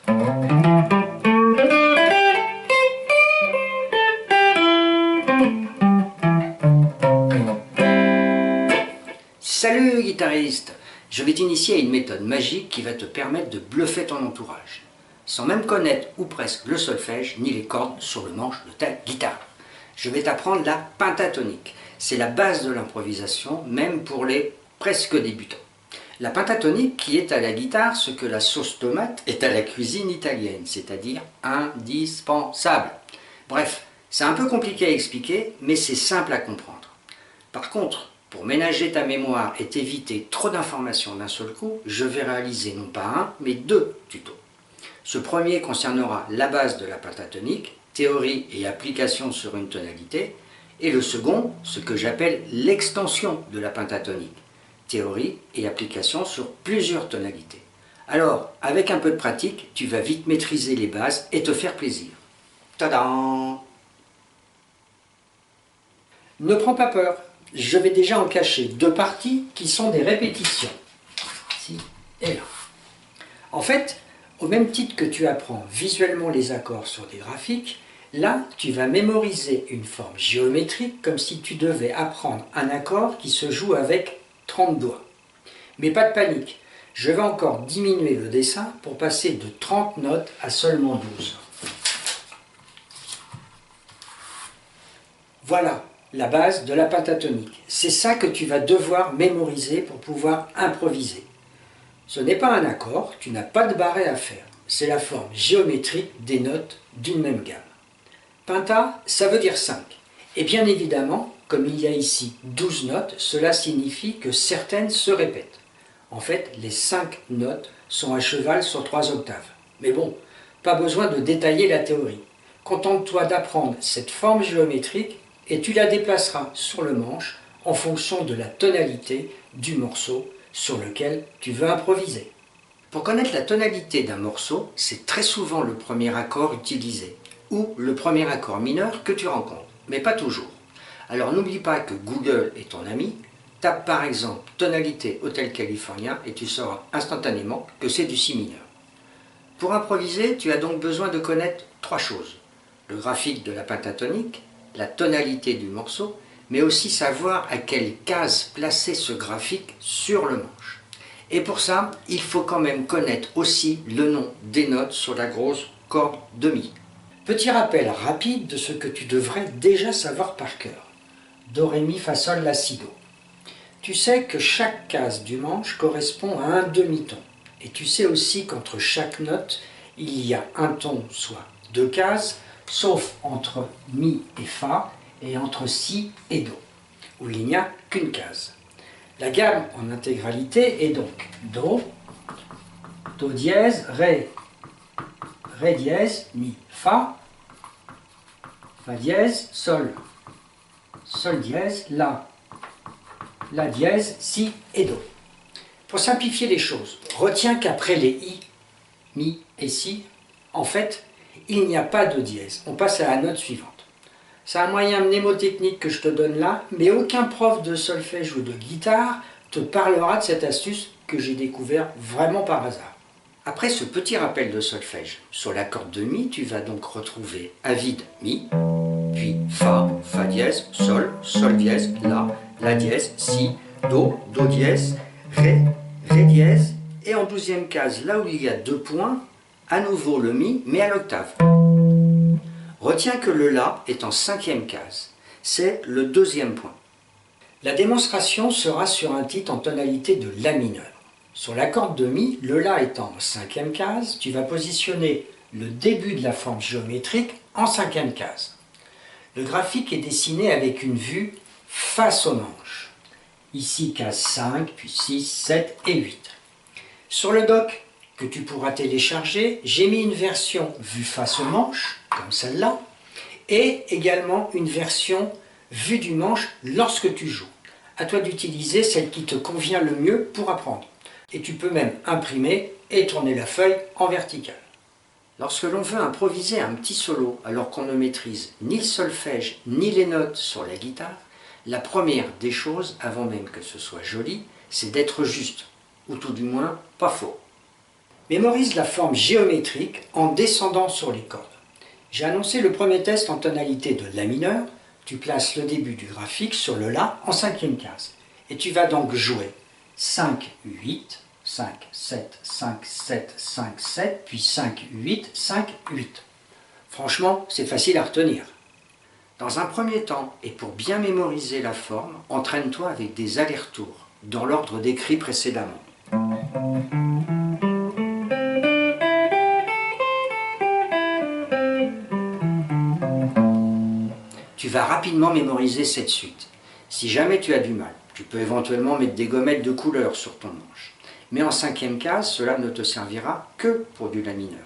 Salut guitariste! Je vais t'initier à une méthode magique qui va te permettre de bluffer ton entourage, sans même connaître ou presque le solfège ni les cordes sur le manche de ta guitare. Je vais t'apprendre la pentatonique. C'est la base de l'improvisation, même pour les presque débutants. La pentatonique qui est à la guitare ce que la sauce tomate est à la cuisine italienne, c'est-à-dire indispensable. Bref, c'est un peu compliqué à expliquer, mais c'est simple à comprendre. Par contre, pour ménager ta mémoire et t'éviter trop d'informations d'un seul coup, je vais réaliser non pas un, mais deux tutos. Ce premier concernera la base de la pentatonique, théorie et application sur une tonalité, et le second, ce que j'appelle l'extension de la pentatonique, théorie et application sur plusieurs tonalités. Alors, avec un peu de pratique, tu vas vite maîtriser les bases et te faire plaisir. Tadam! Ne prends pas peur, je vais déjà en cacher deux parties qui sont des répétitions, ici et là. En fait, au même titre que tu apprends visuellement les accords sur des graphiques, là, tu vas mémoriser une forme géométrique comme si tu devais apprendre un accord qui se joue avec 30 doigts. Mais pas de panique, je vais encore diminuer le dessin pour passer de 30 notes à seulement 12. Voilà la base de la pentatonique. C'est ça que tu vas devoir mémoriser pour pouvoir improviser. Ce n'est pas un accord, tu n'as pas de barré à faire. C'est la forme géométrique des notes d'une même gamme. Penta, ça veut dire 5. Et bien évidemment, comme il y a ici 12 notes, cela signifie que certaines se répètent. En fait, les 5 notes sont à cheval sur 3 octaves. Mais bon, pas besoin de détailler la théorie. Contente-toi d'apprendre cette forme géométrique et tu la déplaceras sur le manche en fonction de la tonalité du morceau sur lequel tu veux improviser. Pour connaître la tonalité d'un morceau, c'est très souvent le premier accord utilisé, ou le premier accord mineur que tu rencontres, mais pas toujours. Alors n'oublie pas que Google est ton ami, tape par exemple tonalité Hotel California et tu sauras instantanément que c'est du si mineur. Pour improviser, tu as donc besoin de connaître 3 choses. Le graphique de la pentatonique, la tonalité du morceau, mais aussi savoir à quelle case placer ce graphique sur le manche. Et pour ça, il faut quand même connaître aussi le nom des notes sur la grosse corde de mi. Petit rappel rapide de ce que tu devrais déjà savoir par cœur. Do, ré, mi, fa, sol, la, si, do. Tu sais que chaque case du manche correspond à un demi-ton. Et tu sais aussi qu'entre chaque note, il y a un ton, soit 2 cases, sauf entre mi et fa, et entre si et do, où il n'y a qu'une case. La gamme en intégralité est donc do, do dièse, ré, ré dièse, mi, fa, fa dièse, sol, sol dièse, la dièse, si et do. Pour simplifier les choses, retiens qu'après les i, mi et si, en fait, il n'y a pas de dièse. On passe à la note suivante. C'est un moyen mnémotechnique que je te donne là, mais aucun prof de solfège ou de guitare te parlera de cette astuce que j'ai découvert vraiment par hasard. Après ce petit rappel de solfège, sur la corde de mi, tu vas donc retrouver à vide mi, puis fa, fa dièse, sol, sol dièse, la dièse, si, do, do dièse, ré, ré dièse, et en 12e case, là où il y a 2 points, à nouveau le mi, mais à l'octave. Retiens que le la est en 5e case. C'est le 2e point. La démonstration sera sur un titre en tonalité de la mineur. Sur la corde de mi, le la étant en 5e case, tu vas positionner le début de la forme géométrique en 5e case. Le graphique est dessiné avec une vue face au manche. Ici case 5, puis 6, 7 et 8. Sur le doc que tu pourras télécharger, j'ai mis une version vue face au manche, comme celle-là, et également une version vue du manche lorsque tu joues. À toi d'utiliser celle qui te convient le mieux pour apprendre. Et tu peux même imprimer et tourner la feuille en verticale. Lorsque l'on veut improviser un petit solo alors qu'on ne maîtrise ni le solfège ni les notes sur la guitare, la première des choses, avant même que ce soit joli, c'est d'être juste, ou tout du moins pas faux. Mémorise la forme géométrique en descendant sur les cordes. J'ai annoncé le premier test en tonalité de La mineur. Tu places le début du graphique sur le La en cinquième case. Et tu vas donc jouer 5, 8, 5, 7, 5, 7, 5, 7, puis 5, 8, 5, 8. Franchement, c'est facile à retenir. Dans un premier temps, et pour bien mémoriser la forme, entraîne-toi avec des allers-retours, dans l'ordre décrit précédemment. Tu vas rapidement mémoriser cette suite. Si jamais tu as du mal, tu peux éventuellement mettre des gommettes de couleur sur ton manche. Mais en cinquième case, cela ne te servira que pour du La mineur.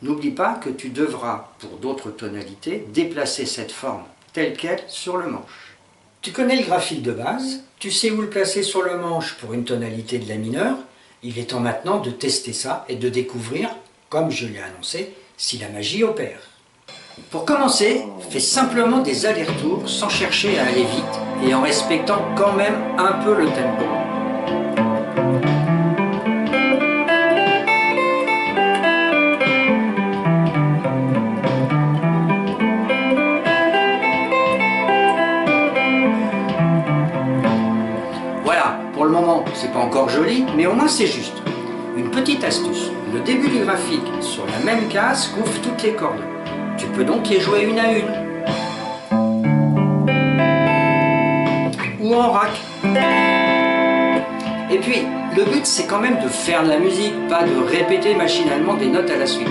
N'oublie pas que tu devras, pour d'autres tonalités, déplacer cette forme telle qu'elle sur le manche. Tu connais le graphique de base, tu sais où le placer sur le manche pour une tonalité de La mineur. Il est temps maintenant de tester ça et de découvrir, comme je l'ai annoncé, si la magie opère. Pour commencer, fais simplement des allers-retours sans chercher à aller vite et en respectant quand même un peu le tempo. Voilà, pour le moment, c'est pas encore joli, mais au moins c'est juste. Une petite astuce, le début du graphique sur la même case couvre toutes les cordes. Tu peux donc les jouer une à une. Ou en rack. Et puis, le but c'est quand même de faire de la musique, pas de répéter machinalement des notes à la suite.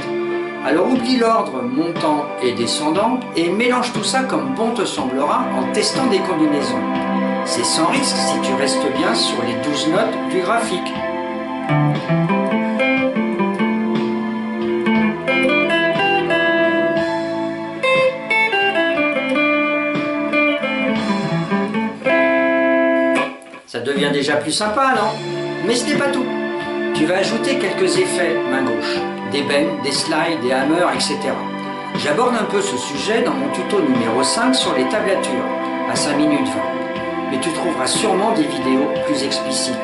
Alors oublie l'ordre montant et descendant et mélange tout ça comme bon te semblera en testant des combinaisons. C'est sans risque si tu restes bien sur les 12 notes du graphique. Ça devient déjà plus sympa, non? Mais ce n'est pas tout. Tu vas ajouter quelques effets main gauche, des bends, des slides, des hammers, etc. J'aborde un peu ce sujet dans mon tuto numéro 5 sur les tablatures, à 5 minutes 20. Mais tu trouveras sûrement des vidéos plus explicites.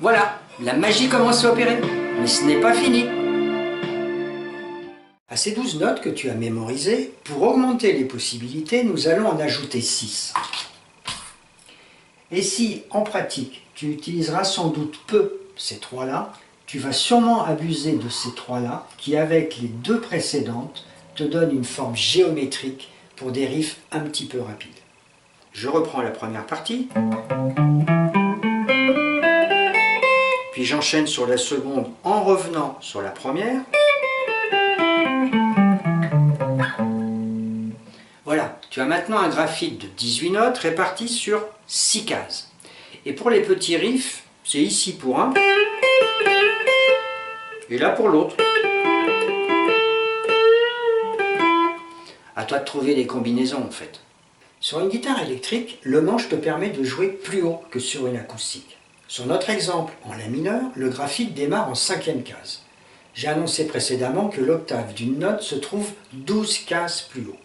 Voilà, la magie commence à opérer, mais ce n'est pas fini. À ces 12 notes que tu as mémorisées, pour augmenter les possibilités, nous allons en ajouter 6. Et si, en pratique, tu utiliseras sans doute peu ces 3-là, tu vas sûrement abuser de ces 3-là, qui avec les 2 précédentes, te donnent une forme géométrique pour des riffs un petit peu rapides. Je reprends la première partie. Puis j'enchaîne sur la seconde en revenant sur la première. Voilà, tu as maintenant un graphique de 18 notes réparties sur 6 cases. Et pour les petits riffs, c'est ici pour un, et là pour l'autre. À toi de trouver les combinaisons en fait. Sur une guitare électrique, le manche te permet de jouer plus haut que sur une acoustique. Sur notre exemple en La mineur, le graphique démarre en 5e case. J'ai annoncé précédemment que l'octave d'une note se trouve 12 cases plus haut.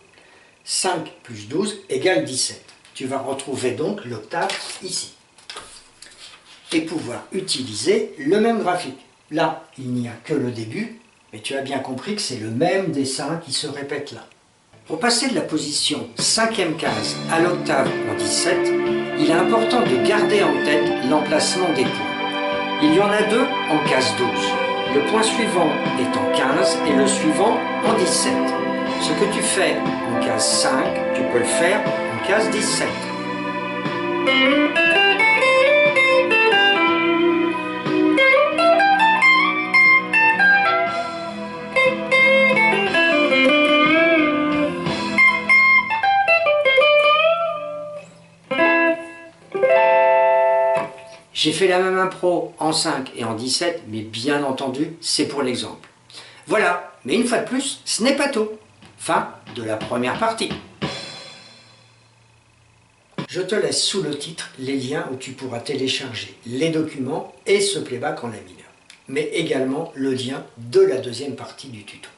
5 plus 12 égale 17. Tu vas retrouver donc l'octave ici. Et pouvoir utiliser le même graphique. Là, il n'y a que le début, mais tu as bien compris que c'est le même dessin qui se répète là. Pour passer de la position 5e case à l'octave en 17, il est important de garder en tête l'emplacement des points. Il y en a 2 en case 12. Le point suivant est en 15 et le suivant en 17. Ce que tu fais en case 5, tu peux le faire en case 17. J'ai fait la même impro en 5 et en 17, mais bien entendu, c'est pour l'exemple. Voilà, mais une fois de plus, ce n'est pas tout. Fin de la première partie. Je te laisse sous le titre les liens où tu pourras télécharger les documents et ce playback en La mineur. mais également le lien de la deuxième partie du tuto.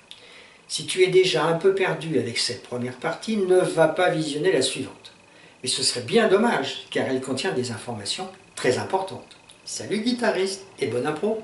Si tu es déjà un peu perdu avec cette première partie, ne va pas visionner la suivante. Mais ce serait bien dommage, car elle contient des informations très importantes. Salut guitariste et bonne impro!